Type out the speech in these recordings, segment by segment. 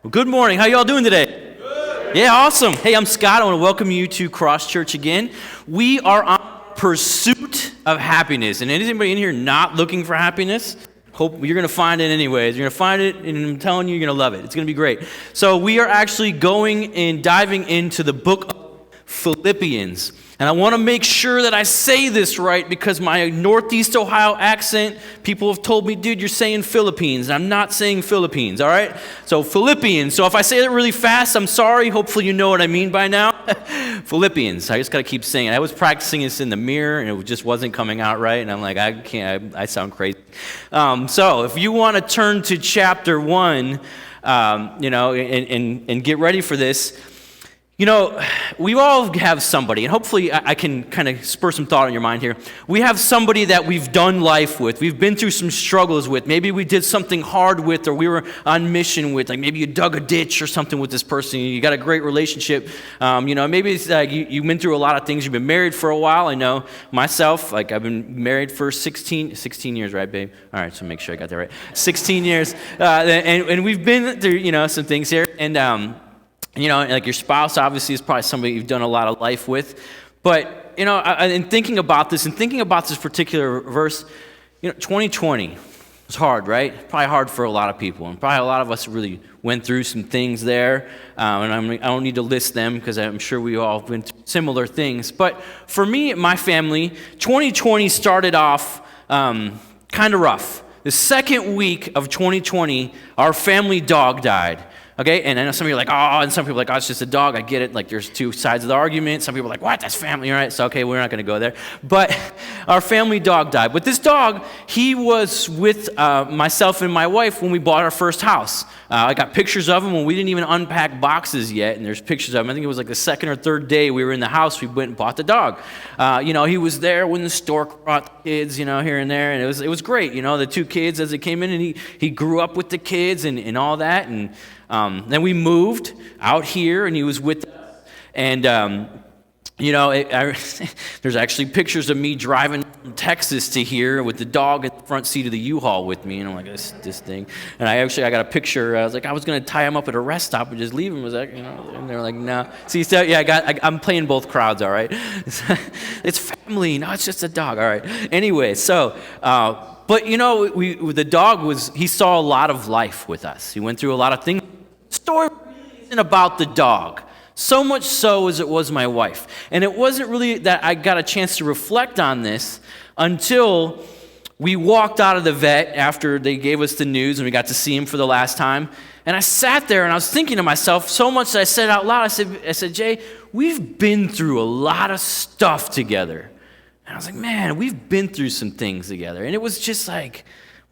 Well, good morning. How y'all doing today? Good. Yeah, awesome. Hey, I'm Scott. I want to welcome you to Cross Church again. We are on pursuit of happiness. And anybody in here not looking for happiness? Hope you're going to find it anyways. You're going to find it, and I'm telling you, you're going to love it. It's going to be great. So we are actually going and diving into the book of Philippians. And I want to make sure that I say this right because my Northeast Ohio accent, people have told me, dude, you're saying Philippines. And I'm not saying Philippines, all right? So Philippians. So if I say it really fast, I'm sorry. Hopefully you know what I mean by now. Philippians. I just got to keep saying it. I was practicing this in the mirror, and it just wasn't coming out right. And I'm like, I can't. I sound crazy. So if you want to turn to chapter 1, and get ready for this. You know, we all have somebody, and hopefully I can kind of spur some thought in your mind here. We have somebody that we've done life with. We've been through some struggles with. Maybe we did something hard with, or we were on mission with. Like maybe you dug a ditch or something with this person. You got a great relationship. Maybe it's like you've been through a lot of things. You've been married for a while. I know myself, like I've been married for 16 years, right, babe? All right, so make sure I got that right. 16 years. And we've been through, some things here. And, like your spouse obviously is probably somebody you've done a lot of life with. But, in thinking about this particular verse, 2020 was hard, right? Probably hard for a lot of people. And probably a lot of us really went through some things there. And I don't need to list them because I'm sure we all went through similar things. But for me and my family, 2020 started off kind of rough. The second week of 2020, our family dog died. Okay, and I know some of you are like, oh, and some people are like, oh, it's just a dog. I get it. Like, there's two sides of the argument. Some people are like, what? That's family, all right? So, okay, we're not going to go there. But our family dog died. But this dog, he was with myself and my wife when we bought our first house. I got pictures of him when we didn't even unpack boxes yet, and there's pictures of him. I think it was like the second or third day we were in the house, we went and bought the dog. He was there when the stork brought the kids, here and there, and it was great. The two kids as they came in, and he grew up with the kids and all that, and then we moved out here, and he was with us. And, there's actually pictures of me driving from Texas to here with the dog at the front seat of the U-Haul with me. And I'm like, this thing. And I got a picture. I was like, I was going to tie him up at a rest stop and just leave him. And they're like, no. See, so, yeah, I'm playing both crowds, all right? It's family. No, it's just a dog. All right. Anyway, so... But, the dog he saw a lot of life with us. He went through a lot of things. The story really isn't about the dog, so much so as it was my wife. And it wasn't really that I got a chance to reflect on this until we walked out of the vet after they gave us the news and we got to see him for the last time. And I sat there and I was thinking to myself so much that I said out loud, I said, Jay, we've been through a lot of stuff together. And I was like, man, we've been through some things together. And it was just like,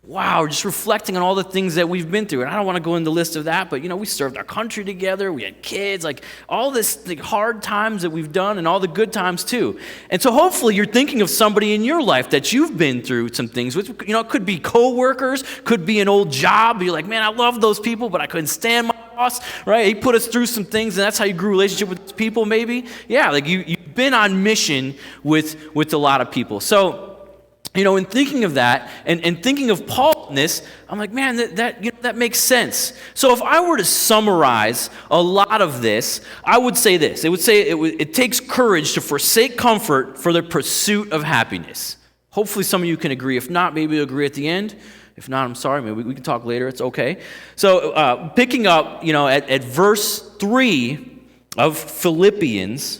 wow, just reflecting on all the things that we've been through. And I don't want to go into the list of that, but, we served our country together. We had kids, like all this hard times that we've done and all the good times too. And so hopefully you're thinking of somebody in your life that you've been through some things with. It could be coworkers, could be an old job. You're like, man, I love those people, but I couldn't stand my boss, right? He put us through some things, and that's how you grew a relationship with people maybe. Yeah, like you've been on mission with a lot of people. So, in thinking of that and thinking of Paul in this, I'm like, man, that makes sense. So if I were to summarize a lot of this, I would say this. It would say it takes courage to forsake comfort for the pursuit of happiness. Hopefully some of you can agree. If not, maybe you'll agree at the end. If not, I'm sorry. Maybe we can talk later. It's okay. So picking up, at verse 3 of Philippians,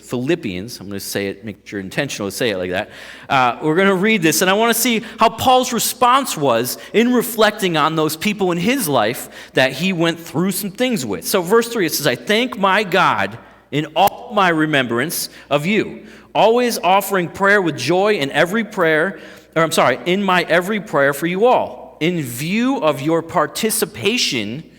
I'm going to say it, make sure intentional to say it like that. We're going to read this, and I want to see how Paul's response was in reflecting on those people in his life that he went through some things with. So verse 3, it says, I thank my God in all my remembrance of you, always offering prayer with joy in my every prayer for you all, in view of your participation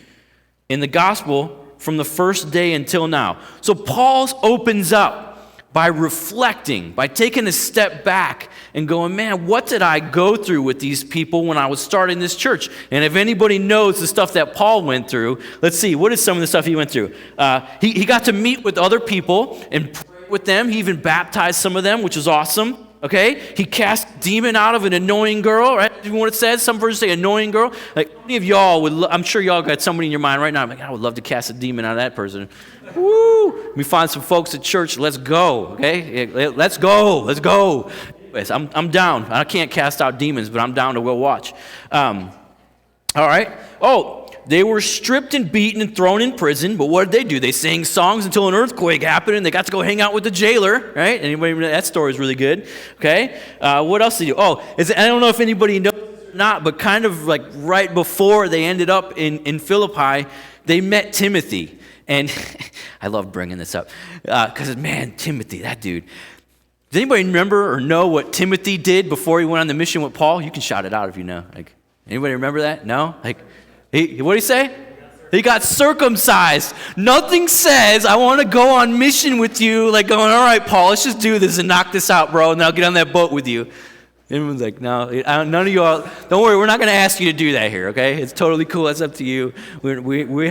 in the gospel from the first day until now. So Paul opens up by reflecting, by taking a step back and going, man, what did I go through with these people when I was starting this church? And if anybody knows the stuff that Paul went through, let's see, what is some of the stuff he went through? He got to meet with other people and pray with them. He even baptized some of them, which is awesome. okay? He cast a demon out of an annoying girl, right? You know what it says? Some versions say annoying girl. Like, how many of y'all would, I'm sure y'all got somebody in your mind right now. I'm like, I would love to cast a demon out of that person. Woo! We find some folks at church. Let's go, okay? Let's go. Let's go. Anyways, I'm down. I can't cast out demons, but I'm down to go watch. All right. Oh, they were stripped and beaten and thrown in prison, but what did they do? They sang songs until an earthquake happened, and they got to go hang out with the jailer, right? Anybody remember that story is really good, okay? What else did they do? Oh, I don't know if anybody knows or not, but kind of like right before they ended up in Philippi, they met Timothy. And I love bringing this up because, man, Timothy, that dude. Does anybody remember or know what Timothy did before he went on the mission with Paul? You can shout it out if you know. Like, anybody remember that? No? Like, what did he say? He got circumcised. Nothing says, I want to go on mission with you, like going, all right, Paul, let's just do this and knock this out, bro, and then I'll get on that boat with you. Everyone's like, no, none of you all, don't worry, we're not going to ask you to do that here, okay? It's totally cool. That's up to you. We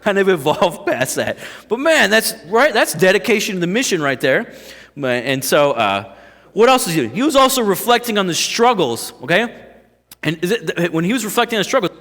kind of evolved past that. But, man, that's right. That's dedication to the mission right there. And so what else is he doing? He was also reflecting on the struggles, okay? And when he was reflecting on the struggles,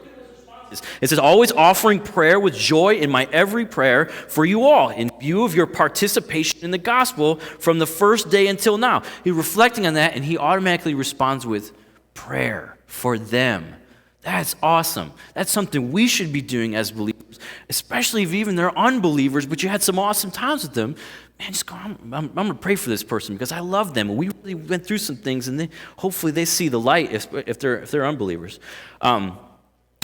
it says, always offering prayer with joy in my every prayer for you all, in view of your participation in the gospel from the first day until now. He's reflecting on that, and he automatically responds with prayer for them. That's awesome. That's something we should be doing as believers, especially if even they're unbelievers, but you had some awesome times with them. Man, just go, I'm going to pray for this person because I love them. And we really went through some things, and hopefully they see the light if they're unbelievers.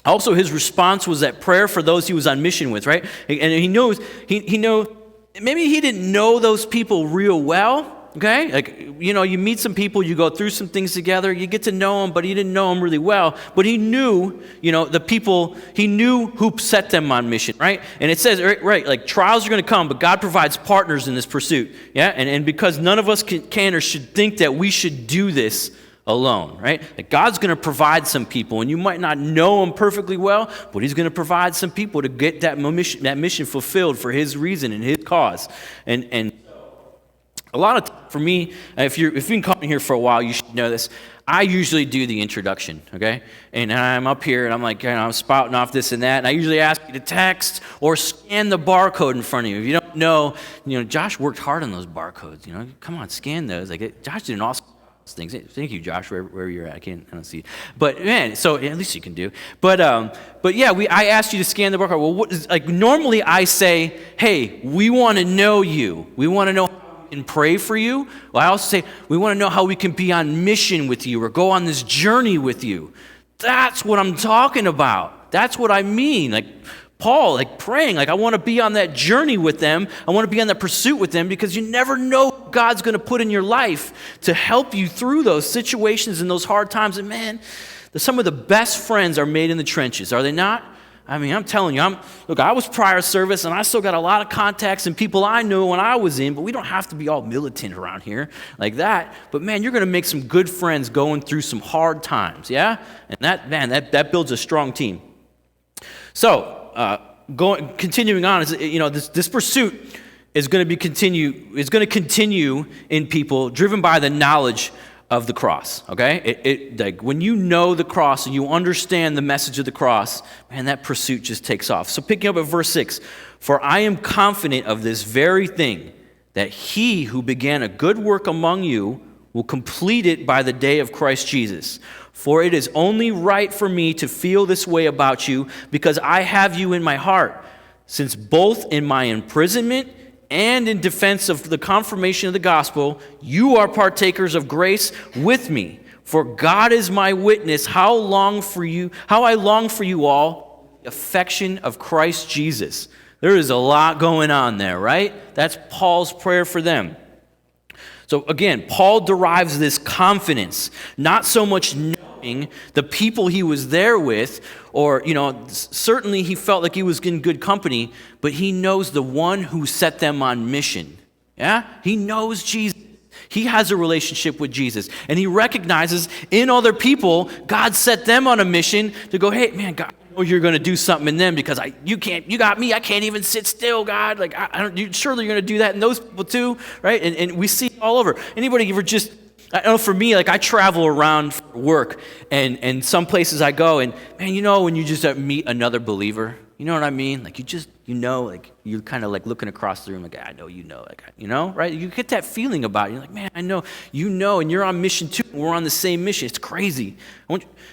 Also, his response was that prayer for those he was on mission with, right? And he knows, maybe he didn't know those people real well, okay? Like, you meet some people, you go through some things together, you get to know them, but he didn't know them really well. But he knew, the people, he knew who set them on mission, right? And it says, right, like trials are going to come, but God provides partners in this pursuit, yeah? And because none of us can or should think that we should do this alone, right? Like God's going to provide some people, and you might not know them perfectly well, but he's going to provide some people to get that mission fulfilled for his reason and his cause. And a lot of, for me, if you've been coming here for a while, you should know this. I usually do the introduction, okay? And I'm up here, and I'm like, I'm spouting off this and that, and I usually ask you to text or scan the barcode in front of you. If you don't know, Josh worked hard on those barcodes, Come on, scan those. Like, Josh did an awesome things. Thank you, Josh, wherever you're at. I don't see. But man, so at least you can do. But yeah, I asked you to scan the barcode. Well, normally I say, hey, we want to know you. We want to know how we can pray for you. Well, I also say we want to know how we can be on mission with you or go on this journey with you. That's what I'm talking about. That's what I mean. Like Paul, praying, I want to be on that journey with them. I want to be on that pursuit with them because you never know what God's going to put in your life to help you through those situations and those hard times. And man, some of the best friends are made in the trenches, are they not? I mean, I'm telling you, I was prior service and I still got a lot of contacts and people I knew when I was in, but we don't have to be all militant around here like that. But man, you're going to make some good friends going through some hard times, yeah? And that builds a strong team. So, continuing on, this pursuit is going to continue in people driven by the knowledge of the cross. Okay, when you know the cross and you understand the message of the cross, man, that pursuit just takes off. So picking up at verse 6, for I am confident of this very thing, that he who began a good work among you will complete it by the day of Christ Jesus. For it is only right for me to feel this way about you because I have you in my heart, since both in my imprisonment and in defense of the confirmation of the gospel, you are partakers of grace with me. For God is my witness how I long for you all, the affection of Christ Jesus. There is a lot going on there, right? That's Paul's prayer for them. So again, Paul derives this confidence, not so much knowing the people he was there with, or, certainly he felt like he was in good company, but he knows the one who set them on mission. Yeah? He knows Jesus. He has a relationship with Jesus, and he recognizes in other people, God set them on a mission to go, hey, man, God, I know you're going to do something in them because you got me. I can't even sit still, God. Surely you're going to do that in those people too, right? And we see it all over. Anybody ever just I know for me, like I travel around for work, and some places I go, and man, when you just meet another believer, you know what I mean? Like like you're kind of like looking across the room, like I know like right? You get that feeling about it. You're like, man, I know, and you're on mission too. We're on the same mission. It's crazy.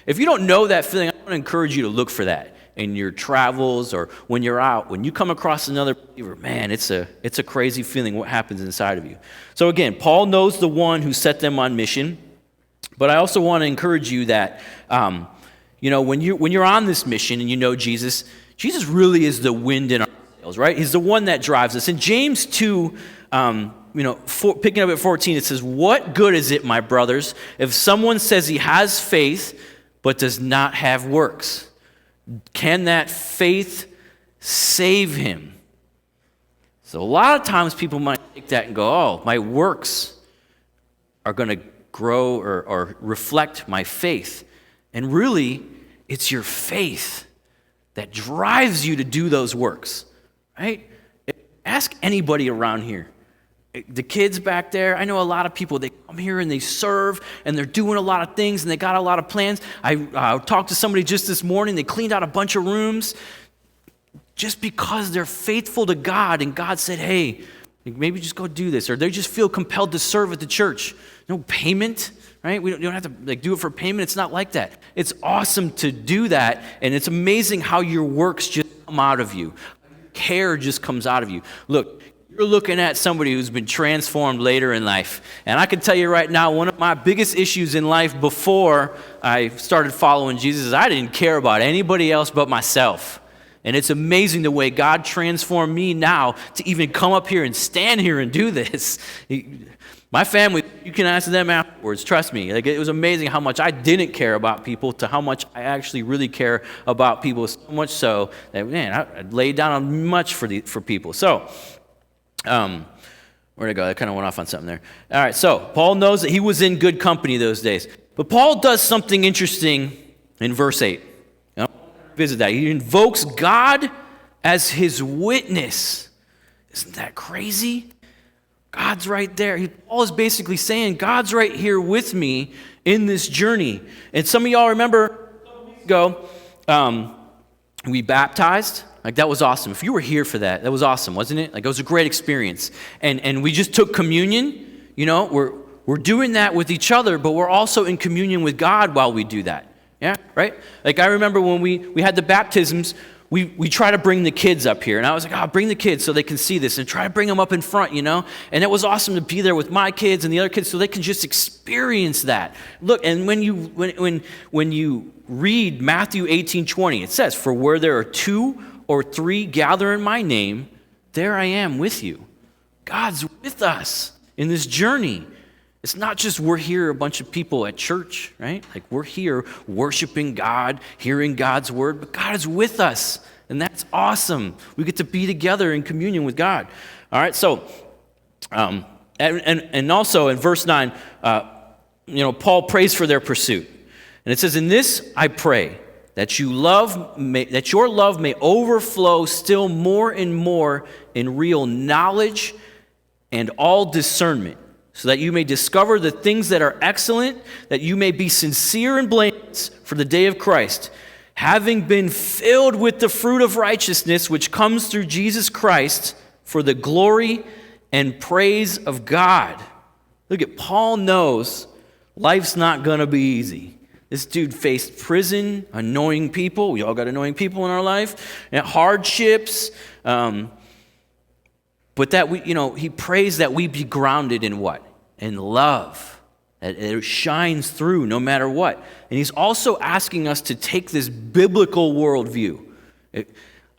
If you don't know that feeling, I want to encourage you to look for that in your travels or when you're out. When you come across another believer, man, it's a crazy feeling what happens inside of you. So again, Paul knows the one who set them on mission, but I also want to encourage you that when you're on this mission and you know Jesus really is the wind in our sails, right? He's the one that drives us. In James 2, picking up at 14, it says, "What good is it, my brothers, if someone says he has faith but does not have works? Can that faith save him?" So a lot of times people might take that and go, "Oh, my works are going to grow or reflect my faith." And really, it's your faith that drives you to do those works, right? Ask anybody around here. The kids back there, I know a lot of people, they come here and they serve and they're doing a lot of things and they got a lot of plans. I talked to somebody just this morning, they cleaned out a bunch of rooms just because they're faithful to God, and God said, hey, maybe just go do this, or they just feel compelled to serve at the church. No payment, right? You don't have to do it for payment. It's not like that. It's awesome to do that, and it's amazing how your works just come out of you. Care just comes out of you. Look, you're looking at somebody who's been transformed later in life. And I can tell you right now, one of my biggest issues in life before I started following Jesus is I didn't care about anybody else but myself. And it's amazing the way God transformed me now to even come up here and stand here and do this. My family, you can ask them afterwards, trust me. Like, it was amazing how much I didn't care about people to how much I actually really care about people, so much so that, man, I laid down on much for people. So, where'd I go? I kind of went off on something there. All right, so Paul knows that he was in good company those days. But Paul does something interesting in verse 8. Visit that. He invokes God as his witness. Isn't that crazy? God's right there. Paul is basically saying, God's right here with me in this journey. And some of y'all remember a couple weeks ago, we baptized. Like, that was awesome. If you were here for that, that was awesome, wasn't it? Like, it was a great experience. And we just took communion. We're doing that with each other, but we're also in communion with God while we do that. Yeah, right? Like, I remember when we had the baptisms, we try to bring the kids up here. And I was like, bring the kids so they can see this, and try to bring them up in front, And it was awesome to be there with my kids and the other kids so they can just experience that. Look, and when you read Matthew 18:20, it says, "For where there are 2 or 3 gather in my name, there I am with you." God's with us in this journey. It's not just we're here a bunch of people at church, right? Like, we're here worshiping God, hearing God's word, but God is with us, and that's awesome. We get to be together in communion with God. All right, so, and also in verse 9, Paul prays for their pursuit. And it says, "In this I pray, that your love may overflow still more and more in real knowledge and all discernment, so that you may discover the things that are excellent, that you may be sincere and blameless for the day of Christ, having been filled with the fruit of righteousness which comes through Jesus Christ for the glory and praise of God." Look at Paul knows life's not going to be easy. This dude faced prison, annoying people. We all got annoying people in our life, and hardships. But that he prays that we be grounded in what? In love. That it shines through no matter what. And he's also asking us to take this biblical worldview.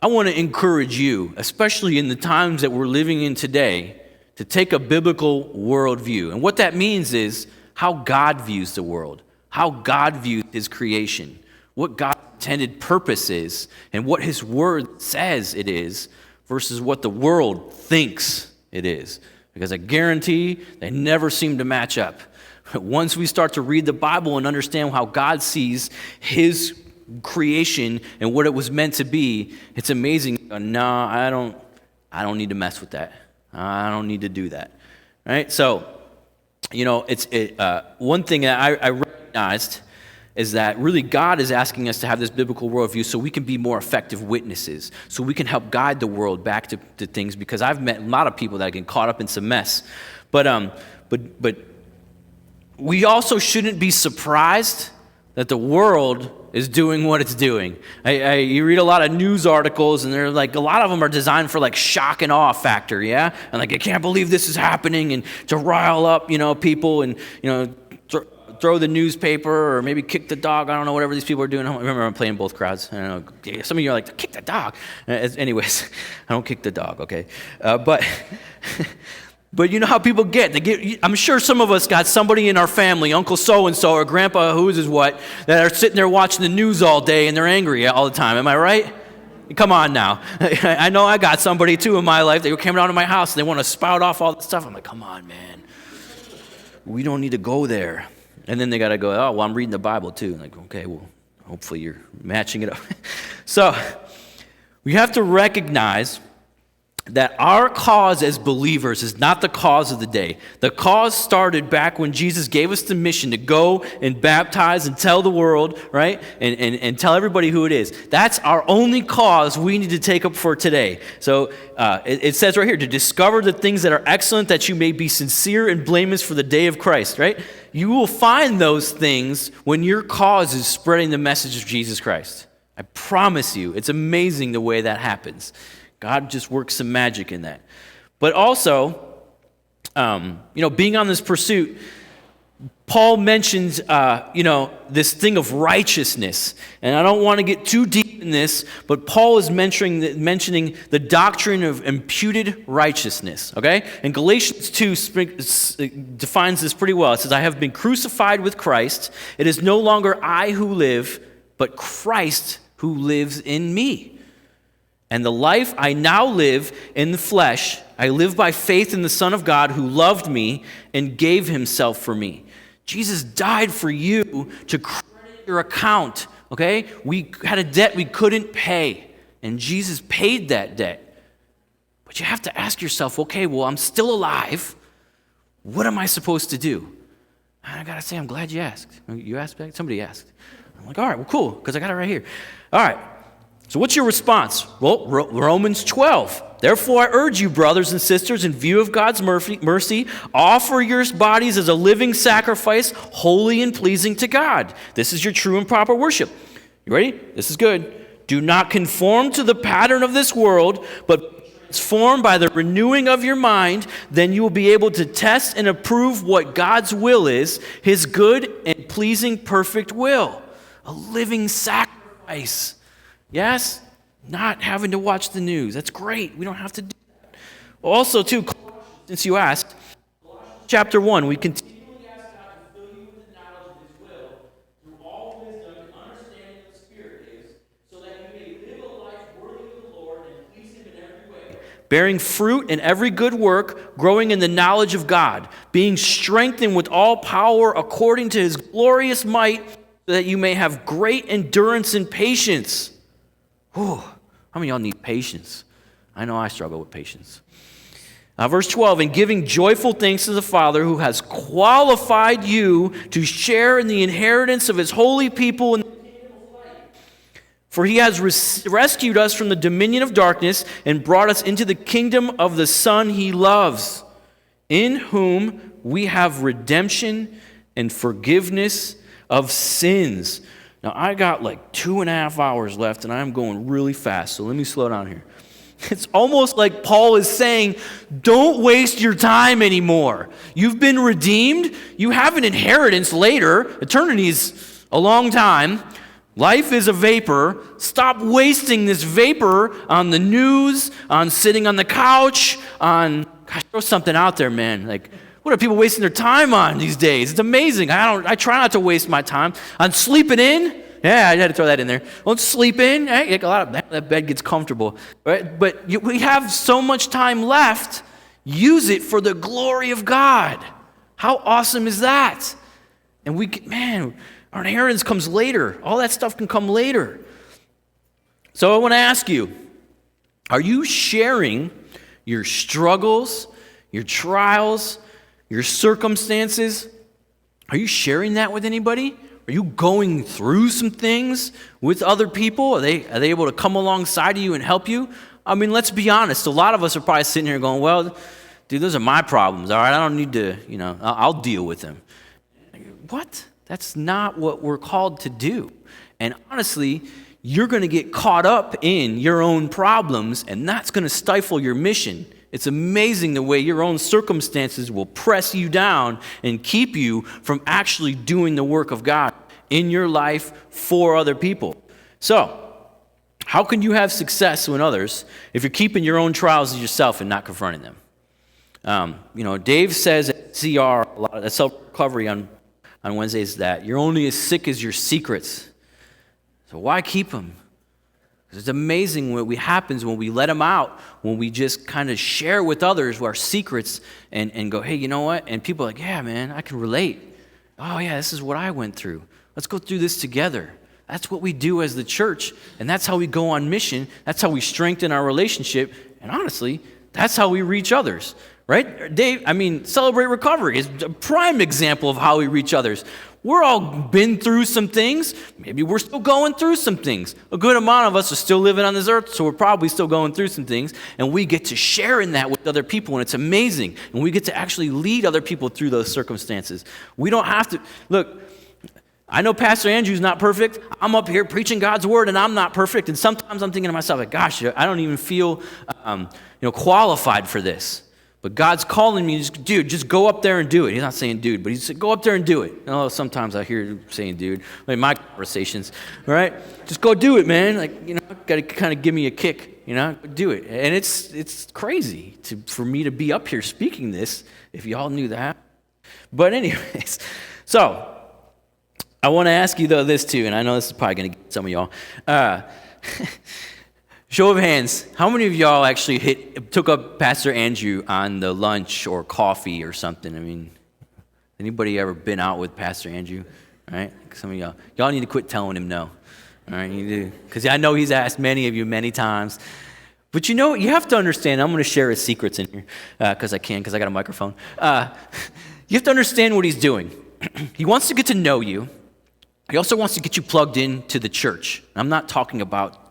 I want to encourage you, especially in the times that we're living in today, to take a biblical worldview. And what that means is how God views the world, how God views his creation, what God's intended purpose is, and what his word says it is, versus what the world thinks it is. Because I guarantee they never seem to match up. Once we start to read the Bible and understand how God sees his creation and what it was meant to be, it's amazing. No, I don't need to mess with that. I don't need to do that. Right? So, one thing that I recognized is that really God is asking us to have this biblical worldview so we can be more effective witnesses, so we can help guide the world back to things, because I've met a lot of people that get caught up in some mess. But we also shouldn't be surprised that the world is doing what it's doing. You read a lot of news articles, and they're like, a lot of them are designed for like shock and awe factor, yeah? And like, I can't believe this is happening, and to rile up, people, and, throw the newspaper or maybe kick the dog. I don't know, whatever these people are doing. I remember I'm playing both crowds. I don't know. Some of you are like, kick the dog. Anyways, I don't kick the dog, okay? But you know how people get. I'm sure some of us got somebody in our family, Uncle so-and-so or Grandpa who's is what, that are sitting there watching the news all day and they're angry all the time. Am I right? Come on now. I know I got somebody too in my life. They came down to my house and they want to spout off all this stuff. I'm like, come on, man. We don't need to go there. And then they got to go, oh, well, I'm reading the Bible too. I'm like, okay, well, hopefully you're matching it up. So we have to recognize that our cause as believers is not the cause of the day. The cause started back when Jesus gave us the mission to go and baptize and tell the world, right? And tell everybody who it is. That's our only cause we need to take up for today. So it says right here, to discover the things that are excellent, that you may be sincere and blameless for the day of Christ, right? You will find those things when your cause is spreading the message of Jesus Christ. I promise you, it's amazing the way that happens. God just works some magic in that. But also, being on this pursuit, Paul mentions, this thing of righteousness. And I don't want to get too deep in this, but Paul is mentioning the doctrine of imputed righteousness, okay? And Galatians 2 defines this pretty well. It says, I have been crucified with Christ. It is no longer I who live, but Christ who lives in me. And the life I now live in the flesh, I live by faith in the Son of God who loved me and gave himself for me. Jesus died for you to credit your account, okay? We had a debt we couldn't pay, and Jesus paid that debt. But you have to ask yourself, okay, well, I'm still alive. What am I supposed to do? And I got to say, I'm glad you asked. You asked back? Somebody asked. I'm like, all right, well, cool, because I got it right here. All right. So what's your response? Well, Romans 12. Therefore, I urge you, brothers and sisters, in view of God's mercy, offer your bodies as a living sacrifice, holy and pleasing to God. This is your true and proper worship. You ready? This is good. Do not conform to the pattern of this world, but transformed by the renewing of your mind. Then you will be able to test and approve what God's will is, his good and pleasing perfect will. A living sacrifice. Yes? Not having to watch the news. That's great. We don't have to do that. Also, too, since you asked, chapter 1, we continually ask God to fill you with the knowledge of his will through all wisdom and understanding of the Spirit gives, so that you may live a life worthy of the Lord and please him in every way, bearing fruit in every good work, growing in the knowledge of God, being strengthened with all power according to his glorious might, so that you may have great endurance and patience. Whew. How many of y'all need patience? I know I struggle with patience. Verse 12, and giving joyful thanks to the Father who has qualified you to share in the inheritance of his holy people in the kingdom of light. For he has rescued us from the dominion of darkness and brought us into the kingdom of the Son he loves, in whom we have redemption and forgiveness of sins. Now, I got like 2.5 hours left, and I'm going really fast, so let me slow down here. It's almost like Paul is saying, don't waste your time anymore. You've been redeemed. You have an inheritance later. Eternity is a long time. Life is a vapor. Stop wasting this vapor on the news, on sitting on the couch, on, gosh, throw something out there, man. Like, what are people wasting their time on these days? It's amazing. I try not to waste my time on sleeping in. Yeah, I had to throw that in there. Don't sleep in. A lot of that bed gets comfortable, right? But we have so much time left. Use it for the glory of God. How awesome is that? And our inheritance comes later. All that stuff can come later. So I want to ask you, are you sharing your struggles, your trials, Your circumstances, are you sharing that with anybody? Are you going through some things with other people? Are they able to come alongside of you and help you? I mean, let's be honest. A lot of us are probably sitting here going, well, dude, those are my problems, all right? I don't need to, I'll deal with them. What? That's not what we're called to do. And honestly, you're going to get caught up in your own problems, and that's going to stifle your mission. It's amazing the way your own circumstances will press you down and keep you from actually doing the work of God in your life for other people. So, how can you have success with others if you're keeping your own trials to yourself and not confronting them? Dave says at CR, a lot of self-recovery on Wednesdays, that you're only as sick as your secrets. So why keep them? Because it's amazing what happens when we let them out, when we just kind of share with others our secrets and go, hey, you know what? And people are like, yeah, man, I can relate. Oh, yeah, this is what I went through. Let's go through this together. That's what we do as the church, and that's how we go on mission. That's how we strengthen our relationship, and honestly, that's how we reach others, right? Dave, Celebrate Recovery is a prime example of how we reach others. We're all been through some things. Maybe we're still going through some things. A good amount of us are still living on this earth, so we're probably still going through some things, and we get to share in that with other people, and it's amazing, and we get to actually lead other people through those circumstances. We don't have to, look, I know Pastor Andrew's not perfect. I'm up here preaching God's word, and I'm not perfect. And sometimes I'm thinking to myself, like, gosh, I don't even feel, qualified for this. But God's calling me, dude, just go up there and do it. He's not saying dude, but he said, go up there and do it. Oh, sometimes I hear you saying dude, like my conversations, all right? Just go do it, man. Got to kind of give me a kick, do it. And it's crazy for me to be up here speaking this, if y'all knew that. But anyways, so I want to ask you, though, this too, and I know this is probably going to get some of y'all. Show of hands, how many of y'all actually took up Pastor Andrew on the lunch or coffee or something? Anybody ever been out with Pastor Andrew? All right? Some of y'all need to quit telling him no. All right, you do. Because I know he's asked many of you many times. But you have to understand, I'm going to share his secrets in here, because I got a microphone. You have to understand what he's doing. He wants to get to know you. He also wants to get you plugged into the church. I'm not talking about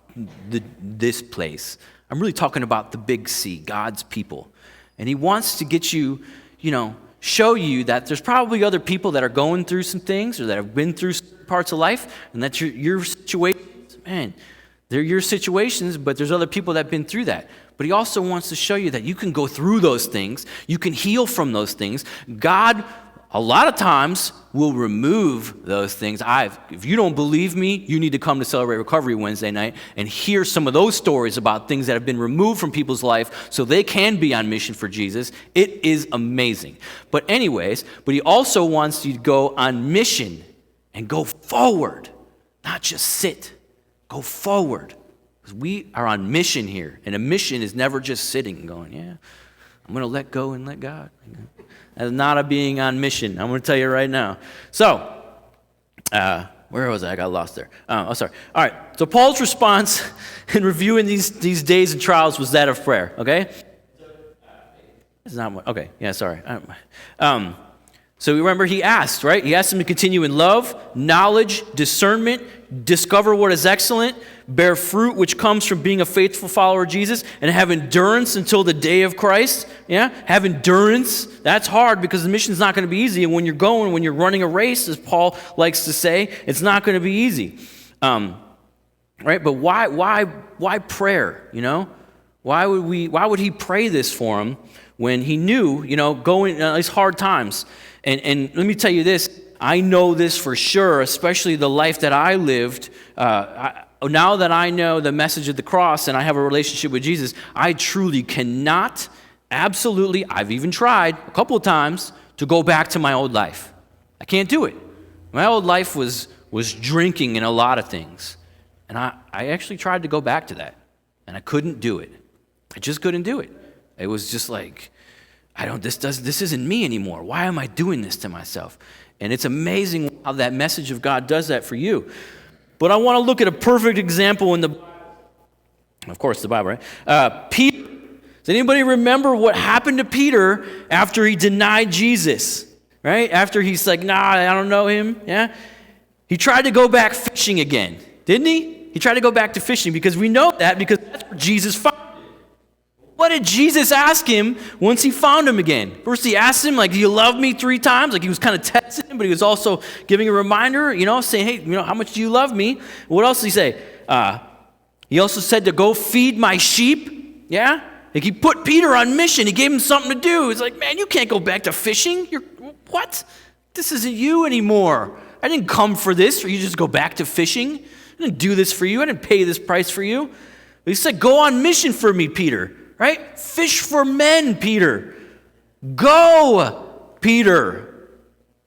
this place. I'm really talking about the big C, God's people. And he wants to get you, show you that there's probably other people that are going through some things or that have been through parts of life, and that your situations, man, they're your situations, but there's other people that have been through that. But he also wants to show you that you can go through those things. You can heal from those things. God, a lot of times, will remove those things. If you don't believe me, you need to come to Celebrate Recovery Wednesday night and hear some of those stories about things that have been removed from people's life so they can be on mission for Jesus. It is amazing. But he also wants you to go on mission and go forward, not just sit. Go forward. Because we are on mission here, and a mission is never just sitting and going, yeah, I'm going to let go and let God. That's not a being on mission. I'm going to tell you right now. So, where was I? I got lost there. Sorry. All right. So Paul's response in reviewing these days and trials was that of prayer. Okay. It's not what. Okay. Yeah. Sorry. So remember, he asked, right? He asked him to continue in love, knowledge, discernment, discover what is excellent, bear fruit which comes from being a faithful follower of Jesus, and have endurance until the day of Christ. Yeah, have endurance. That's hard because the mission's not going to be easy. And when you're running a race, as Paul likes to say, it's not going to be easy. Right? But why prayer? Why would he pray this for him when he knew, going these hard times? And let me tell you this, I know this for sure, especially the life that I lived. Now that I know the message of the cross and I have a relationship with Jesus, I truly cannot, absolutely, I've even tried a couple of times to go back to my old life. I can't do it. My old life was drinking in a lot of things. And I actually tried to go back to that. And I couldn't do it. I just couldn't do it. It was just like, this isn't me anymore. Why am I doing this to myself? And it's amazing how that message of God does that for you. But I want to look at a perfect example in the Bible. Of course, the Bible, right? Peter Does anybody remember what happened to Peter after he denied Jesus? Right? After he's like, nah, I don't know him. Yeah? He tried to go back fishing again. Didn't he? He tried to go back to fishing because we know that because that's where Jesus found him. What did Jesus ask him once he found him again? First he asked him, like, do you love me 3 times? Like he was kind of testing him, but he was also giving a reminder, saying, hey, how much do you love me? What else did he say? He also said to go feed my sheep. Yeah? Like he put Peter on mission. He gave him something to do. He's like, man, you can't go back to fishing. What? This isn't you anymore. I didn't come for this for you to just go back to fishing. I didn't do this for you. I didn't pay this price for you. But he said, go on mission for me, Peter. Right? Fish for men, Peter. Go, Peter.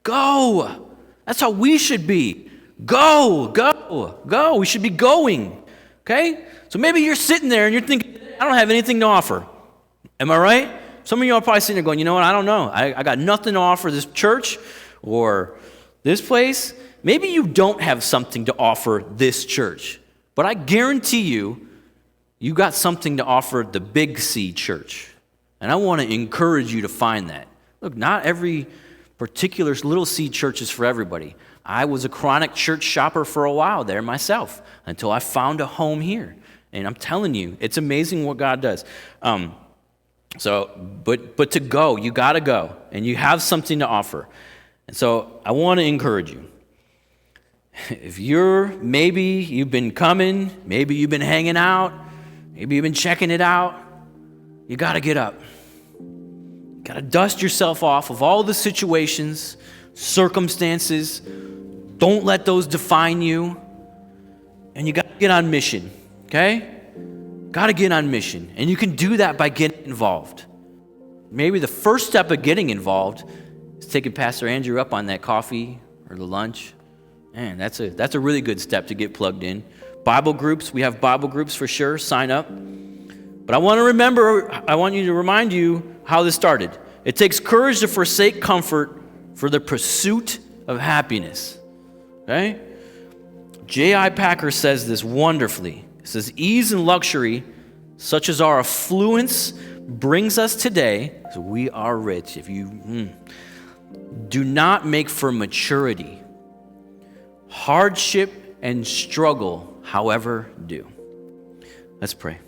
Go. That's how we should be. Go. We should be going. Okay? So maybe you're sitting there and you're thinking, I don't have anything to offer. Am I right? Some of you are probably sitting there going, you know what? I don't know. I got nothing to offer this church or this place. Maybe you don't have something to offer this church. But I guarantee you got something to offer the Big C church. And I want to encourage you to find that. Look, not every particular little C church is for everybody. I was a chronic church shopper for a while there myself until I found a home here. And I'm telling you, it's amazing what God does. But to go, you got to go. And you have something to offer. And so I want to encourage you. If maybe you've been coming, maybe you've been hanging out, maybe you've been checking it out, you got to get up. You got to dust yourself off of all the situations, circumstances. Don't let those define you. And you got to get on mission, okay? Got to get on mission. And you can do that by getting involved. Maybe the first step of getting involved is taking Pastor Andrew up on that coffee or the lunch. Man, that's a really good step to get plugged in. Bible groups, we have Bible groups for sure. Sign up. But I want you to remind you how this started. It takes courage to forsake comfort for the pursuit of happiness. Okay? J.I. Packer says this wonderfully. He says, ease and luxury, such as our affluence, brings us today, so we are rich. If you do not make for maturity. Hardship and struggle, however, do. Let's pray.